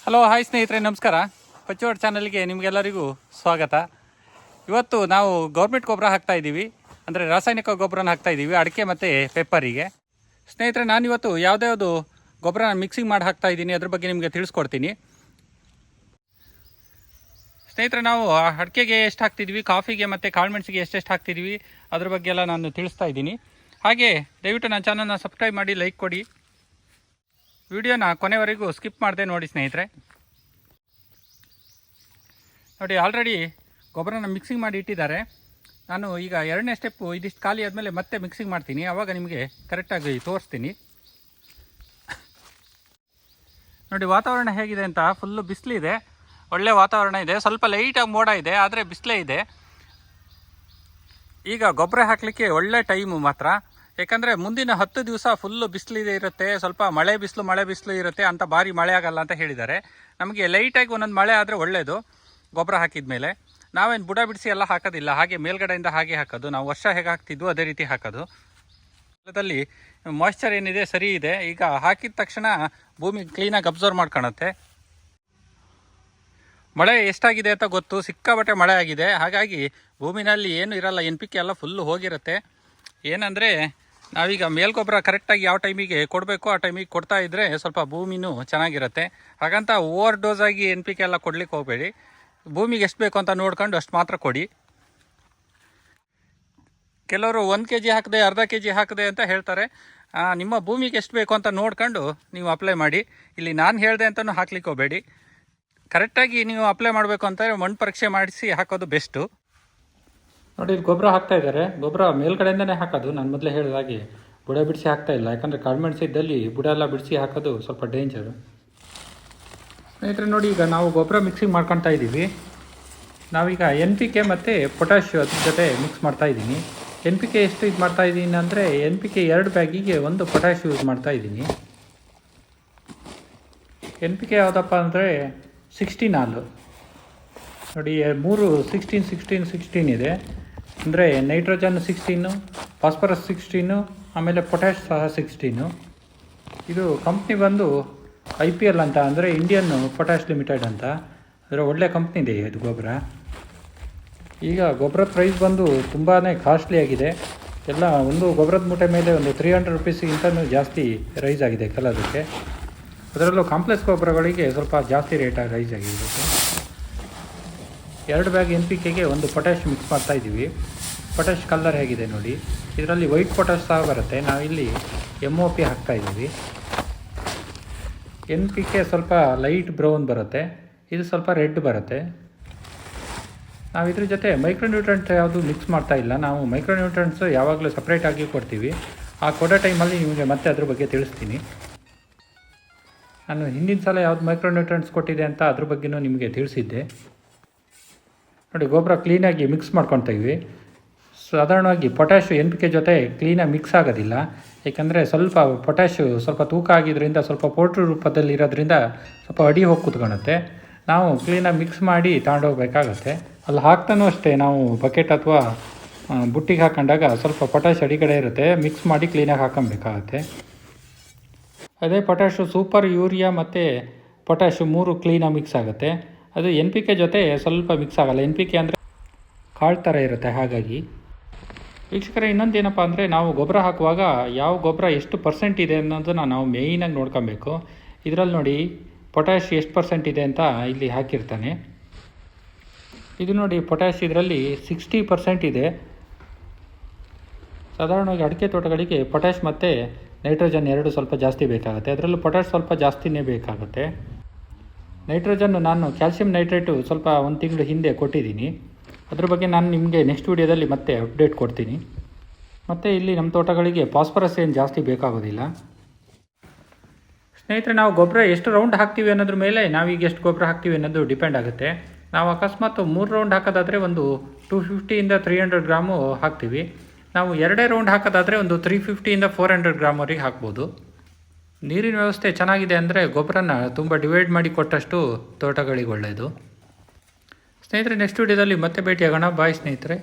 Hello hi ಸ್ನೇಹಿತರೆ, ನಮಸ್ಕಾರ. ಪಚ್ಚೋಡ್ ಚಾನಲ್ಗೆ ನಿಮಗೆಲ್ಲರಿಗೂ ಸ್ವಾಗತ. ಇವತ್ತು ನಾವು ಗೌರ್ಮೆಂಟ್ ಗೊಬ್ಬರ ಹಾಕ್ತಾಯಿದ್ದೀವಿ, ಅಂದರೆ ರಾಸಾಯನಿಕ ಗೊಬ್ಬರನ ಹಾಕ್ತಾಯಿದ್ದೀವಿ ಅಡಿಕೆ ಮತ್ತು ಪೆಪ್ಪರಿಗೆ. ಸ್ನೇಹಿತರೆ, ನಾನಿವತ್ತು ಯಾವುದ್ಯಾವುದು ಗೊಬ್ಬರ ಮಿಕ್ಸಿಂಗ್ ಮಾಡಿ ಹಾಕ್ತಾಯಿದ್ದೀನಿ ಅದ್ರ ಬಗ್ಗೆ ನಿಮಗೆ ತಿಳಿಸ್ಕೊಡ್ತೀನಿ. ಸ್ನೇಹಿತರೆ, ನಾವು ಅಡಿಕೆಗೆ ಎಷ್ಟು ಹಾಕ್ತಿದ್ವಿ, ಕಾಫಿಗೆ ಮತ್ತು ಕಾಳುಮೆಣಸಿಗೆ ಎಷ್ಟೆಷ್ಟು ಹಾಕ್ತಿದ್ವಿ ಅದ್ರ ಬಗ್ಗೆ ಎಲ್ಲ ನಾನು ತಿಳಿಸ್ತಾ ಇದ್ದೀನಿ. ಹಾಗೆ ದಯವಿಟ್ಟು ನನ್ನ ಚಾನಲ್ನ ಸಬ್ಸ್ಕ್ರೈಬ್ ಮಾಡಿ, ಲೈಕ್ ಕೊಡಿ. ವಿಡಿಯೋನ ಕೊನೆವರೆಗೂ ಸ್ಕಿಪ್ ಮಾಡದೆ ನೋಡಿ ಸ್ನೇಹಿತರೆ. ನೋಡಿ, ಆಲ್ರೆಡಿ ಗೊಬ್ಬರನ ಮಿಕ್ಸಿಂಗ್ ಮಾಡಿ ಇಟ್ಟಿದ್ದಾರೆ. ನಾನು ಈಗ ಎರಡನೇ ಸ್ಟೆಪ್ಪು ಇದಿಷ್ಟು ಖಾಲಿ ಆದಮೇಲೆ ಮತ್ತೆ ಮಿಕ್ಸಿಂಗ್ ಮಾಡ್ತೀನಿ, ಆವಾಗ ನಿಮಗೆ ಕರೆಕ್ಟಾಗಿ ತೋರಿಸ್ತೀನಿ. ನೋಡಿ ವಾತಾವರಣ ಹೇಗಿದೆ ಅಂತ. ಫುಲ್ಲು ಬಿಸಿಲಿದೆ, ಒಳ್ಳೆ ವಾತಾವರಣ ಇದೆ. ಸ್ವಲ್ಪ ಲೈಟಾಗಿ ಮೋಡ ಇದೆ, ಆದರೆ ಬಿಸಿಲೇ ಇದೆ. ಈಗ ಗೊಬ್ಬರ ಹಾಕಲಿಕ್ಕೆ ಒಳ್ಳೆ ಟೈಮು ಮಾತ್ರ. ಯಾಕಂದರೆ ಮುಂದಿನ 10 ದಿವಸ ಫುಲ್ಲು ಬಿಸಿಲಿದೆ ಇರುತ್ತೆ, ಸ್ವಲ್ಪ ಮಳೆ ಬಿಸಿಲು ಇರುತ್ತೆ ಅಂತ. ಭಾರಿ ಮಳೆ ಆಗಲ್ಲ ಅಂತ ಹೇಳಿದ್ದಾರೆ. ನಮಗೆ ಲೈಟಾಗಿ ಒಂದೊಂದು ಮಳೆ ಆದರೆ ಒಳ್ಳೆಯದು. ಗೊಬ್ಬರ ಹಾಕಿದ ಮೇಲೆ ನಾವೇನು ಬುಡ ಬಿಡಿಸಿ ಎಲ್ಲ ಹಾಕೋದಿಲ್ಲ, ಹಾಗೆ ಮೇಲ್ಗಡೆಯಿಂದ ಹಾಗೆ ಹಾಕೋದು. ನಾವು ವರ್ಷ ಹೇಗೆ ಹಾಕ್ತಿದ್ವು ಅದೇ ರೀತಿ ಹಾಕೋದು. ಹೊಲದಲ್ಲಿ ಮಾಯ್ಶ್ಚರ್ ಏನಿದೆ ಸರಿ ಇದೆ. ಈಗ ಹಾಕಿದ ತಕ್ಷಣ ಭೂಮಿ ಕ್ಲೀನಾಗಿ ಅಬ್ಸರ್ವ್ ಮಾಡ್ಕೊಳುತ್ತೆ. ಮಳೆ ಎಷ್ಟಾಗಿದೆ ಅಂತ ಗೊತ್ತು, ಸಿಕ್ಕಾಬಟ್ಟೆ ಮಳೆ ಆಗಿದೆ. ಹಾಗಾಗಿ ಭೂಮಿನಲ್ಲಿ ಏನು ಇರಲ್ಲ, NPK ಎಲ್ಲ ಫುಲ್ಲು ಹೋಗಿರುತ್ತೆ. ಏನಂದರೆ ನಾವೀಗ ಮೇಲ್ಗೊಬ್ಬರ ಕರೆಕ್ಟಾಗಿ ಯಾವ ಟೈಮಿಗೆ ಕೊಡಬೇಕು ಆ ಟೈಮಿಗೆ ಕೊಡ್ತಾ ಇದ್ದರೆ ಸ್ವಲ್ಪ ಭೂಮಿನೂ ಚೆನ್ನಾಗಿರುತ್ತೆ. ಹಾಗಂತ ಓವರ್ ಡೋಸಾಗಿ NPK ಎಲ್ಲ ಕೊಡ್ಲಿಕ್ಕೆ ಹೋಗಬೇಡಿ. ಭೂಮಿಗೆ ಎಷ್ಟು ಬೇಕು ಅಂತ ನೋಡ್ಕೊಂಡು ಅಷ್ಟು ಮಾತ್ರ ಕೊಡಿ. ಕೆಲವರು 1 kg ಹಾಕಿದೆ, ಅರ್ಧ kg ಹಾಕಿದೆ ಅಂತ ಹೇಳ್ತಾರೆ. ನಿಮ್ಮ ಭೂಮಿಗೆ ಎಷ್ಟು ಬೇಕು ಅಂತ ನೋಡ್ಕೊಂಡು ನೀವು ಅಪ್ಲೈ ಮಾಡಿ. ಇಲ್ಲಿ ನಾನು ಹೇಳಿದೆ ಅಂತಲೂ ಹಾಕ್ಲಿಕ್ಕೆ ಹೋಗಬೇಡಿ. ಕರೆಕ್ಟಾಗಿ ನೀವು ಅಪ್ಲೈ ಮಾಡಬೇಕು ಅಂತಂದರೆ ಮಣ್ಣು ಪರೀಕ್ಷೆ ಮಾಡಿಸಿ ಹಾಕೋದು ಬೆಸ್ಟು. ನೋಡಿ, ಇಲ್ಲಿ ಗೊಬ್ಬರ ಹಾಕ್ತಾ ಇದ್ದಾರೆ. ಗೊಬ್ಬರ ಮೇಲ್ಗಡೆಯಿಂದನೇ ಹಾಕೋದು. ನಾನು ಮೊದಲೇ ಹೇಳಿದಾಗೆ ಬುಡ ಬಿಡಿಸಿ ಹಾಕ್ತಾಯಿಲ್ಲ, ಯಾಕಂದರೆ ಕಾಳುಮೆಣಸು ಇದ್ದಲ್ಲಿ ಬುಡ ಎಲ್ಲ ಬಿಡಿಸಿ ಹಾಕೋದು ಸ್ವಲ್ಪ ಡೇಂಜರು. ಸ್ನೇಹಿತರೆ ನೋಡಿ, ಈಗ ನಾವು ಗೊಬ್ಬರ ಮಿಕ್ಸಿಂಗ್ ಮಾಡ್ಕೊತಾ ಇದ್ದೀವಿ. ನಾವೀಗ NPK ಮತ್ತು ಪೊಟ್ಯಾಶ್ ಅದ್ರ ಜೊತೆ ಮಿಕ್ಸ್ ಮಾಡ್ತಾಯಿದ್ದೀನಿ. NPK ಎಷ್ಟು ಇದು ಮಾಡ್ತಾಯಿದ್ದೀನಿ ಅಂದರೆ NPK 2 ಬ್ಯಾಗಿಗೆ 1 ಪೊಟ್ಯಾಶ್ ಯೂಸ್ ಮಾಡ್ತಾಯಿದ್ದೀನಿ. NPK ಯಾವುದಪ್ಪ ಅಂದರೆ 16 ಹಾಲು. ನೋಡಿ, 3 16 ಇದೆ. ಅಂದರೆ ನೈಟ್ರೋಜನ್ 16, ಫಾಸ್ಫರಸ್ 16, ಆಮೇಲೆ ಪೊಟ್ಯಾಶ್ ಸಹ 16. ಇದು ಕಂಪ್ನಿ ಬಂದು IPL ಅಂತ, ಅಂದರೆ ಇಂಡಿಯನ್ ಪೊಟ್ಯಾಶ್ ಲಿಮಿಟೆಡ್ ಅಂತ. ಅದರ ಒಳ್ಳೆ ಕಂಪ್ನಿ ಇದೆ ಇದು ಗೊಬ್ಬರ. ಈಗ ಗೊಬ್ಬರದ ಪ್ರೈಸ್ ಬಂದು ತುಂಬಾ ಕಾಸ್ಟ್ಲಿ ಆಗಿದೆ. ಎಲ್ಲ ಒಂದು ಗೊಬ್ಬರದ ಮೂಟೆ ಮೇಲೆ ಒಂದು 300 ರುಪೀಸ್ಗಿಂತಲೂ ಜಾಸ್ತಿ ರೈಸ್ ಆಗಿದೆ ಕೆಲದಕ್ಕೆ. ಅದರಲ್ಲೂ ಕಾಂಪ್ಲೆಕ್ಸ್ ಗೊಬ್ಬರಗಳಿಗೆ ಸ್ವಲ್ಪ ಜಾಸ್ತಿ ರೇಟಾಗಿ ರೈಸ್ ಆಗಿದೆ. 2 ಬ್ಯಾಗ್ NPKಗೆ 1 ಪೊಟ್ಯಾಶ್ ಮಿಕ್ಸ್ ಮಾಡ್ತಾಯಿದ್ದೀವಿ. ಪೊಟ್ಯಾಶ್ ಕಲರ್ ಹೇಗಿದೆ ನೋಡಿ, ಇದರಲ್ಲಿ ವೈಟ್ ಪೊಟ್ಯಾಶ್ ಸಹ ಬರುತ್ತೆ. ನಾವಿಲ್ಲಿ MOP ಹಾಕ್ತಾಯಿದ್ದೀವಿ. NPK ಸ್ವಲ್ಪ ಲೈಟ್ ಬ್ರೌನ್ ಬರುತ್ತೆ, ಇದು ಸ್ವಲ್ಪ ರೆಡ್ ಬರುತ್ತೆ. ನಾವು ಇದ್ರ ಜೊತೆ ಮೈಕ್ರೋನ್ಯೂಟ್ರೆಂಟ್ಸ್ ಯಾವುದು ಮಿಕ್ಸ್ ಮಾಡ್ತಾ ಇಲ್ಲ. ನಾವು ಮೈಕ್ರೋನ್ಯೂಟ್ರೆಂಟ್ಸು ಯಾವಾಗಲೂ ಸಪ್ರೇಟಾಗಿ ಕೊಡ್ತೀವಿ. ಆ ಕೊಡೋ ಟೈಮಲ್ಲಿ ನಿಮಗೆ ಮತ್ತೆ ಅದ್ರ ಬಗ್ಗೆ ತಿಳಿಸ್ತೀನಿ. ನಾನು ಹಿಂದಿನ ಸಲ ಯಾವ್ದು ಮೈಕ್ರೋನ್ಯೂಟ್ರೆಂಟ್ಸ್ ಕೊಟ್ಟಿದೆ ಅಂತ ಅದ್ರ ಬಗ್ಗೆನೂ ನಿಮಗೆ ತಿಳಿಸಿದ್ದೆ. ನೋಡಿ, ಗೊಬ್ಬರ ಕ್ಲೀನಾಗಿ ಮಿಕ್ಸ್ ಮಾಡ್ಕೊತೀವಿ. ಸಾಧಾರಣವಾಗಿ ಪೊಟ್ಯಾಶು NPK ಜೊತೆ ಕ್ಲೀನಾಗಿ ಮಿಕ್ಸ್ ಆಗೋದಿಲ್ಲ. ಏಕೆಂದರೆ ಸ್ವಲ್ಪ ಪೊಟ್ಯಾಶು ಸ್ವಲ್ಪ ತೂಕ ಆಗಿದ್ದರಿಂದ, ಸ್ವಲ್ಪ ಪೌಡ್ರ್ ರೂಪದಲ್ಲಿ ಇರೋದ್ರಿಂದ ಸ್ವಲ್ಪ ಅಡಿ ಹೋಗಿ ಕೂತ್ಕೊಳುತ್ತೆ. ನಾವು ಕ್ಲೀನಾಗಿ ಮಿಕ್ಸ್ ಮಾಡಿ ತಗೊಂಡೋಗ್ಬೇಕಾಗತ್ತೆ. ಅಲ್ಲಿ ಹಾಕ್ತಾನೂ ಅಷ್ಟೇ, ನಾವು ಬಕೆಟ್ ಅಥವಾ ಬುಟ್ಟಿಗೆ ಹಾಕೊಂಡಾಗ ಸ್ವಲ್ಪ ಪೊಟ್ಯಾಶ್ ಅಡಿಗಡೆ ಇರುತ್ತೆ, ಮಿಕ್ಸ್ ಮಾಡಿ ಕ್ಲೀನಾಗಿ ಹಾಕೊಬೇಕಾಗತ್ತೆ. ಅದೇ ಪೊಟ್ಯಾಶು ಸೂಪರ್, ಯೂರಿಯಾ ಮತ್ತು ಪೊಟ್ಯಾಶು 3 ಕ್ಲೀನಾಗಿ ಮಿಕ್ಸ್ ಆಗುತ್ತೆ. ಅದು NPK ಜೊತೆ ಸ್ವಲ್ಪ ಮಿಕ್ಸ್ ಆಗೋಲ್ಲ. NPK ಅಂದರೆ ಕಾಳು ಥರ ಇರುತ್ತೆ. ಹಾಗಾಗಿ ವೀಕ್ಷಕರೇ, ಇನ್ನೊಂದು ಏನಪ್ಪ ಅಂದರೆ ನಾವು ಗೊಬ್ಬರ ಹಾಕುವಾಗ ಯಾವ ಗೊಬ್ಬರ ಎಷ್ಟು % ಇದೆ ಅನ್ನೋದನ್ನು ನಾವು ಮೇಯ್ನಾಗಿ ನೋಡ್ಕೊಬೇಕು. ಇದರಲ್ಲಿ ನೋಡಿ ಪೊಟ್ಯಾಶ್ ಎಷ್ಟು % ಇದೆ ಅಂತ ಇಲ್ಲಿ ಹಾಕಿರ್ತಾನೆ. ಇದು ನೋಡಿ, ಪೊಟ್ಯಾಶ್ ಇದರಲ್ಲಿ 60% ಇದೆ. ಸಾಧಾರಣವಾಗಿ ಅಡಿಕೆ ತೋಟಗಳಿಗೆ ಪೊಟ್ಯಾಶ್ ಮತ್ತು ನೈಟ್ರೋಜನ್ 2 ಸ್ವಲ್ಪ ಜಾಸ್ತಿ ಬೇಕಾಗುತ್ತೆ. ಅದರಲ್ಲೂ ಪೊಟ್ಯಾಶ್ ಸ್ವಲ್ಪ ಜಾಸ್ತಿನೇ ಬೇಕಾಗುತ್ತೆ. ನೈಟ್ರೋಜನ್ನು ನಾನು ಕ್ಯಾಲ್ಸಿಯಂ ನೈಟ್ರೇಟು ಸ್ವಲ್ಪ 1 ತಿಂಗಳು ಹಿಂದೆ ಕೊಟ್ಟಿದ್ದೀನಿ. ಅದ್ರ ಬಗ್ಗೆ ನಾನು ನಿಮಗೆ ನೆಕ್ಸ್ಟ್ ವೀಡಿಯೋದಲ್ಲಿ ಮತ್ತೆ ಅಪ್ಡೇಟ್ ಕೊಡ್ತೀನಿ. ಮತ್ತು ಇಲ್ಲಿ ನಮ್ಮ ತೋಟಗಳಿಗೆ ಫಾಸ್ಫರಸ್ ಏನು ಜಾಸ್ತಿ ಬೇಕಾಗೋದಿಲ್ಲ. ಸ್ನೇಹಿತರೆ, ನಾವು ಗೊಬ್ಬರ ಎಷ್ಟು ರೌಂಡ್ ಹಾಕ್ತೀವಿ ಅನ್ನೋದ್ರ ಮೇಲೆ ನಾವೀಗ ಎಷ್ಟು ಗೊಬ್ಬರ ಹಾಕ್ತೀವಿ ಅನ್ನೋದು ಡಿಪೆಂಡ್ ಆಗುತ್ತೆ. ನಾವು ಅಕಸ್ಮಾತ್ 3 ರೌಂಡ್ ಹಾಕೋದಾದರೆ ಒಂದು 250 to 300 ಗ್ರಾಮು ಹಾಕ್ತೀವಿ. ನಾವು 2 ರೌಂಡ್ ಹಾಕೋದಾದರೆ ಒಂದು 350 to 400 ಗ್ರಾಮ್ವರೆಗೆ ಹಾಕ್ಬೋದು. ನೀರಿನ ವ್ಯವಸ್ಥೆ ಚೆನ್ನಾಗಿದೆ ಅಂದರೆ ಗೊಬ್ಬರನ ತುಂಬ ಡಿವೈಡ್ ಮಾಡಿ ಕೊಟ್ಟಷ್ಟು ತೋಟಗಳಿಗೆ ಒಳ್ಳೆಯದು. ಸ್ನೇಹಿತರೆ, ನೆಕ್ಸ್ಟ್ ವೀಡಿಯೋದಲ್ಲಿ ಮತ್ತೆ ಭೇಟಿಯಾಗೋಣ. ಬಾಯ್ ಸ್ನೇಹಿತರೆ.